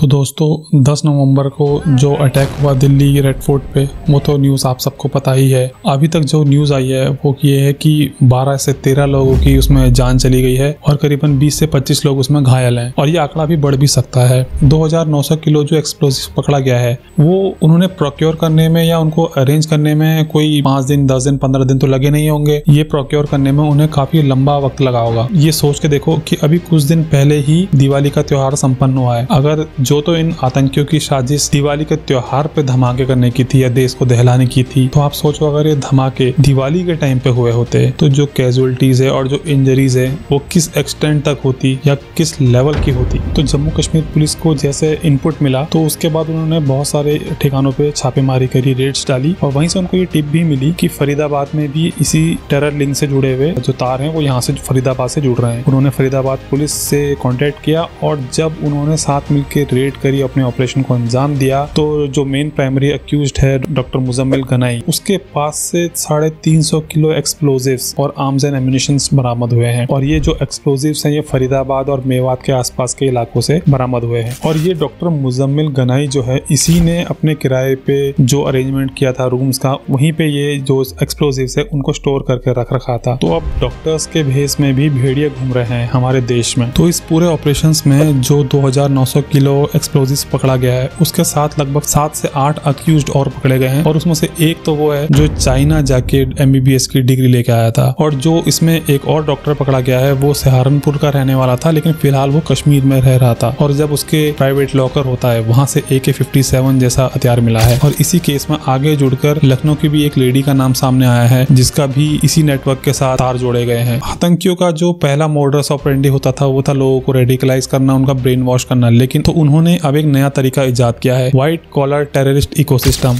तो दोस्तों 10 नवंबर को जो अटैक हुआ दिल्ली रेड फोर्ट पे, वो तो न्यूज़ आप सबको पता ही है। अभी तक जो न्यूज़ आई है वो ये है कि 12 से 13 लोगों की उसमें जान चली गई है और करीबन 20 से 25 लोग उसमें घायल हैं और ये आंकड़ा भी बढ़ भी सकता है। 2900 किलो जो एक्सप्लोजिव पकड़ा गया है वो उन्होंने प्रोक्योर करने में या उनको अरेंज करने में कोई 5 दिन 10 दिन 15 दिन तो लगे नहीं होंगे। ये प्रोक्योर करने में उन्हें काफी लंबा वक्त लगा होगा। ये सोच के देखो कि अभी कुछ दिन पहले ही दिवाली का त्योहार संपन्न हुआ है। अगर जो तो इन आतंकियों की साजिश दिवाली के त्योहार पे धमाके करने की थी या देश को दहलाने की थी, तो आप सोचो अगर ये धमाके दिवाली के टाइम पे हुए होते तो जो कैजुअलिटीज है और जो इंजरीज है वो किस एक्सटेंट तक होती या किस लेवल की होती। तो जम्मू कश्मीर पुलिस को जैसे इनपुट मिला तो उसके बाद उन्होंने बहुत सारे ठिकानों पे छापेमारी करी, रेड्स डाली और वहीं से उनको ये टिप भी मिली कि फरीदाबाद में भी इसी टेरर लिंक से जुड़े हुए जो तार हैं वो यहाँ से फरीदाबाद से जुड़ रहे हैं। उन्होंने फरीदाबाद पुलिस से कांटेक्ट किया और जब उन्होंने साथ मिलकर रेड करी, अपने ऑपरेशन को अंजाम दिया, तो जो मेन प्राइमरी अक्यूज्ड है डॉक्टर मुजम्मिल गनाई, उसके पास से 350 किलो एक्सप्लोजिव्स और आर्म्स एंड एम्युनिशंस बरामद हुए हैं। और ये जो एक्सप्लोजिव्स हैं ये फरीदाबाद और मेवात के आसपास के इलाकों से बरामद हुए हैं। और ये डॉक्टर मुजम्मिल गनाई जो है इसी ने अपने किराए पे जो अरेंजमेंट किया था रूम्स का, वहीं पे ये जो एक्सप्लोजिव्स है उनको स्टोर करके रख रखा था। तो अब डॉक्टर्स के भेष में भी भेड़िए घूम रहे हैं हमारे देश में। तो इस पूरे ऑपरेशंस में जो 2900 किलो एक्सप्लोजिव्स पकड़ा गया है उसके साथ लगभग 7 से 8 अक्यूज्ड और पकड़े गए हैं। और उसमें से एक तो वो है जो चाइना जाके MBBS की डिग्री लेके आया था। और जो इसमें एक और डॉक्टर पकड़ा गया है वो सहारनपुर का रहने वाला था, लेकिन फिलहाल वो कश्मीर में रह रहा था। और जब उसके प्राइवेट लॉकर होता है वहां से AK-57 जैसा हथियार मिला है। और इसी केस में आगे जुड़कर लखनऊ की भी एक लेडी का नाम सामने आया है जिसका भी इसी नेटवर्क के साथ तार जोड़े गए हैं। आतंकियों का जो पहला मोडस ऑपरेंडी होता था वो था लोगों को रेडिकलाइज करना, उनका ब्रेन वॉश करना। लेकिन तो उन्होंने अब एक नया तरीका इजाद किया है, व्हाइट कॉलर टेररिस्ट इकोसिस्टम।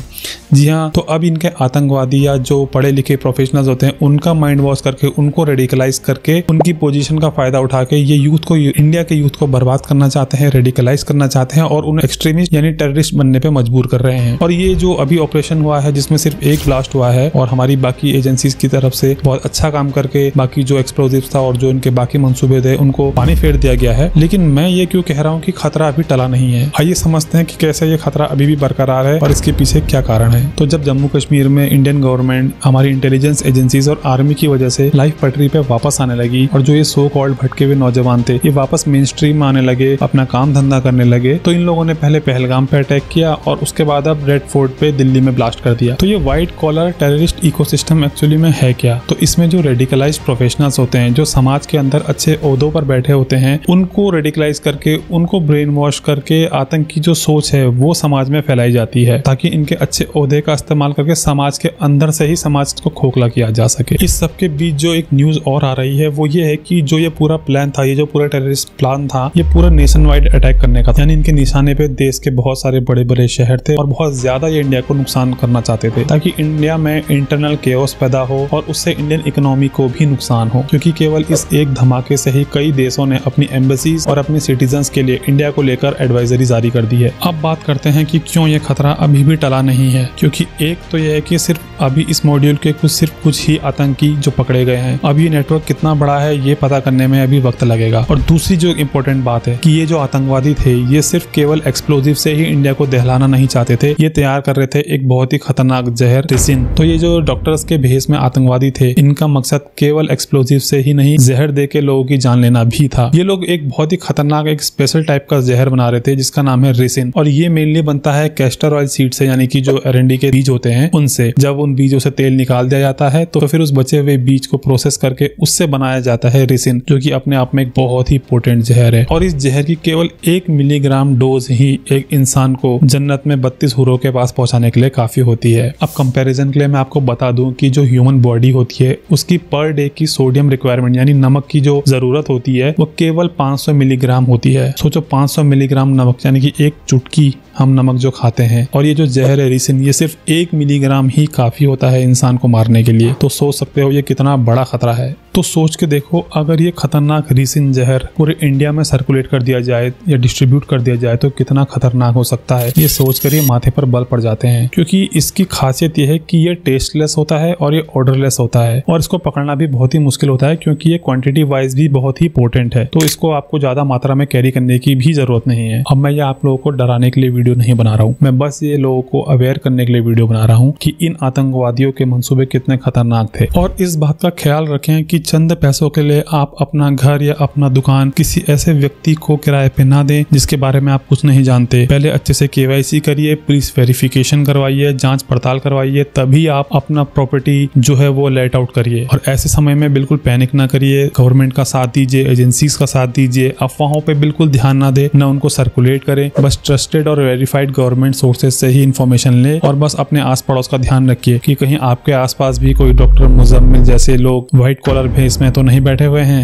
जी हाँ, तो अब इनके आतंकवादी या जो पढ़े लिखे प्रोफेशनल्स होते हैं उनका माइंड वॉश करके, उनको रेडिकलाइज करके, उनकी पोजीशन का फायदा उठा के ये यूथ को, इंडिया के यूथ को बर्बाद करना चाहते हैं, रेडिकलाइज करना चाहते हैं और उन्हें एक्सट्रीमिस्ट यानी टेररिस्ट बनने पे मजबूर कर रहे हैं। और ये जो अभी ऑपरेशन हुआ है जिसमें सिर्फ एक ब्लास्ट हुआ है और हमारी बाकी एजेंसीज की तरफ से बहुत अच्छा काम करके बाकी जो एक्सप्लोजिव था और जो इनके बाकी मंसूबे थे उनको पानी फेर दिया गया है। लेकिन मैं ये क्यों कह रहा हूँ कि खतरा अभी टला नहीं है। आइए समझते हैं कि कैसे ये खतरा अभी भी बरकरार है और इसके पीछे क्या कारण है। तो जब जम्मू कश्मीर में इंडियन गवर्नमेंट, हमारी इंटेलिजेंस एजेंसीज और आर्मी की वजह से लाइफ पटरी पे वापस आने लगी और जो ये सो कॉल्ड भटके हुए नौजवान थे ये वापस मेन स्ट्रीम में आने लगे, अपना काम धंधा करने लगे, तो इन लोगों ने पहले पहलगाम पे अटैक किया और उसके बाद अब रेड फोर्ट पे दिल्ली में ब्लास्ट कर दिया। तो ये white collar terrorist ecosystem actually में है क्या? तो इसमें जो रेडिकलाइज्ड प्रोफेशनल्स होते हैं, जो समाज के अंदर अच्छे ओहदों पर बैठे होते हैं, उनको रेडिकलाइज करके, उनको ब्रेन वॉश करके आतंक की जो सोच है वो समाज में फैलाई जाती है ताकि इनके अच्छे ओहदे का इस्तेमाल करके समाज के अंदर से ही समाज को खोखला किया जा सके। इस सब के बीच जो एक न्यूज और आ रही है वो ये है कि जो ये पूरा प्लान था, ये जो पूरा टेररिस्ट प्लान था, ये पूरा नेशन वाइड अटैक करने का था। यानी इनके निशाने पे देश के बहुत सारे बड़े बड़े शहर थे और बहुत ज्यादा ये इंडिया को नुकसान करना चाहते थे ताकि इंडिया में इंटरनल केओस पैदा हो और उससे इंडियन इकोनॉमी को भी नुकसान हो। क्योंकि केवल इस एक धमाके से ही कई देशों ने अपनी एम्बेसीज और अपने सिटीजन्स के लिए इंडिया को लेकर एडवाइजरी जारी कर दी है। अब बात करते हैं कि क्यों ये खतरा अभी भी टला नहीं है। क्योंकि एक तो यह है कि सिर्फ अभी इस मॉड्यूल के सिर्फ कुछ ही आतंकी जो पकड़े गए हैं, अभी नेटवर्क कितना बड़ा है ये पता करने में अभी वक्त लगेगा। और दूसरी जो इम्पोर्टेंट बात है कि ये जो आतंकवादी थे ये सिर्फ केवल एक्सप्लोजिव से ही इंडिया को दहलाना नहीं चाहते थे, ये तैयार कर रहे थे एक बहुत ही खतरनाक जहर, रेसिन। तो ये जो डॉक्टर्स के भेष में आतंकवादी थे इनका मकसद केवल एक्सप्लोजिव से ही नहीं, जहर दे के लोगों की जान लेना भी था। ये लोग एक बहुत ही खतरनाक एक स्पेशल टाइप का जहर बना रहे थे जिसका नाम है रेसिन। और ये मेनली बनता है कैस्टर ऑयल सीड से, यानी कि जो अरंडी के बीज होते हैं उनसे। जब उन बीजों से तेल निकाल दिया जाता है तो फिर उस बचे हुए बीज को प्रोसेस करके उससे बनाया जाता है रेसिन, जो कि अपने आप में एक बहुत ही पोटेंट जहर है। और इस जहर की केवल 1 मिलीग्राम डोज ही एक इंसान को जन्नत में 32 हुरों के पास पहुंचाने के लिए काफी होती है। अब कंपैरिजन के लिए मैं आपको बता दूं कि जो ह्यूमन बॉडी होती है उसकी पर डे की सोडियम रिक्वायरमेंट यानी नमक की जो जरूरत होती है वो केवल 500 मिलीग्राम होती है। सोचो 500 मिलीग्राम नमक यानी कि एक चुटकी हम नमक जो खाते हैं, और ये जो जहर है रेसिन ये सिर्फ 1 मिलीग्राम ही काफी होता है इंसान को मारने के लिए। तो सोच सकते हो ये कितना बड़ा खतरा है। तो सोच के देखो, अगर ये खतरनाक रीसिन जहर पूरे इंडिया में सर्कुलेट कर दिया जाए या डिस्ट्रीब्यूट कर दिया जाए तो कितना खतरनाक हो सकता है। ये सोच कर ये माथे पर बल पड़ जाते हैं, क्योंकि इसकी खासियत ये है कि ये टेस्टलेस होता है और ये ऑर्डरलेस होता है, और इसको पकड़ना भी बहुत ही मुश्किल होता है क्योंकि ये क्वांटिटी वाइज भी बहुत ही पोटेंट है। तो इसको आपको ज्यादा मात्रा में कैरी करने की भी जरूरत नहीं है। अब मैं ये आप लोगों को डराने के लिए वीडियो नहीं बना रहा हूँ, मैं बस ये लोगों को अवेयर करने के लिए वीडियो बना रहा हूँ कि इन आतंकवादियों के मंसूबे कितने खतरनाक थे। और इस बात का ख्याल रखें कि चंद पैसों के लिए आप अपना घर या अपना दुकान किसी ऐसे व्यक्ति को किराए पे ना दें जिसके बारे में आप कुछ नहीं जानते। पहले अच्छे से KYC करिए, पुलिस वेरिफिकेशन करवाइए, जांच पड़ताल करवाइए, तभी आप अपना प्रॉपर्टी जो है वो लेट आउट करिए। और ऐसे समय में बिल्कुल पैनिक ना करिए, गवर्नमेंट का साथ दीजिए, एजेंसीज का साथ दीजिए, अफवाहों पे बिल्कुल ध्यान ना दे, ना उनको सर्कुलेट करें। बस ट्रस्टेड और वेरीफाइड गवर्नमेंट सोर्सेज से ही इन्फॉर्मेशन ले, और बस अपने आस पड़ोस का ध्यान रखिए कि कहीं आपके आसपास भी कोई डॉक्टर मुजम्मिल जैसे लोग व्हाइट कॉलर भेस में तो नहीं बैठे हुए हैं।